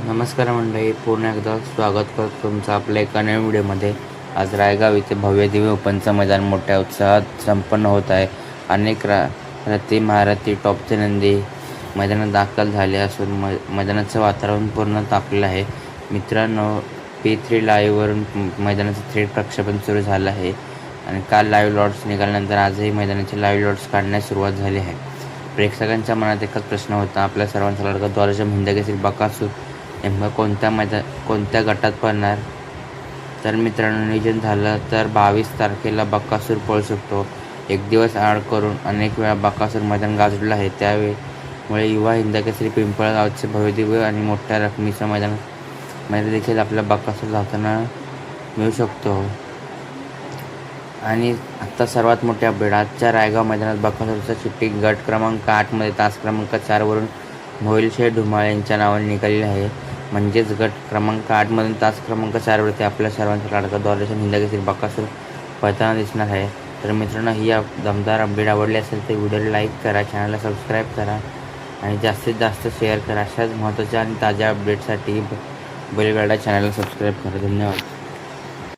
नमस्कार मंडळी, पुन्हा एकदा स्वागत करतो तुमचं आपल्या एका नवीन व्हिडिओमध्ये. आज रायगाव येथे भव्य दिव्य ओपनचं मैदान मोठ्या उत्साहात संपन्न होत आहे. अनेक रथी महारथी टॉपचे नंदी मैदानात दाखल झाले असून मैदानाचं वातावरण पूर्ण तापलेलं आहे. मित्रांनो, P3 लाईव्हवरून मैदानाचं थेट प्रक्षेपण सुरू झालं आहे आणि काल लाईव्ह लॉट्स निघाल्यानंतर आजही मैदानाचे लाईव्ह लॉट्स काढण्यास सुरुवात झाली आहे. प्रेक्षकांच्या मनात एकच प्रश्न होता, आपल्या सर्वांचा लाडका द्वारचंद हिंदकेसरी बकासूर नेमकं कोणत्या गटात पडणार. तर मित्रांनो, नियोजन झालं तर 22 तारखेला बकासूर पळू शकतो. एक दिवस आड करून अनेक वेळा बकासूर मैदान गाजवलं आहे. त्यामुळे युवा हिंदकेसरी पिंपळगावचे भव्यदिव्य आणि मोठ्या रकमेचं मैदान देखील आपल्या बकासूर धावताना मिळू शकतो. आणि आता सर्वात मोठी अपडेट, आजच्या रायगाव मैदानात बकासूरचा चिठ्ठी गट क्रमांक 8मध्ये तास क्रमांक 4वरून मोहिलशेठ धुमाळ यांच्या नावाने निघालेली आहे. म्हणजेच गट क्रमांक 8मधून तास क्रमांक 4वरती आपल्या सर्वांचा लाडका द्वारचंद हिंदकेसरी बकासूर पळताना दिसणार आहे. तर मित्रांनो, ही दमदार अपडेट आवडली असेल तर व्हिडिओला लाईक करा, चॅनलला सबस्क्राईब करा आणि जास्तीत जास्त शेअर करा. अशाच महत्त्वाच्या आणि ताज्या अपडेटसाठी बैलगाडा चॅनलला सबस्क्राईब करा. धन्यवाद.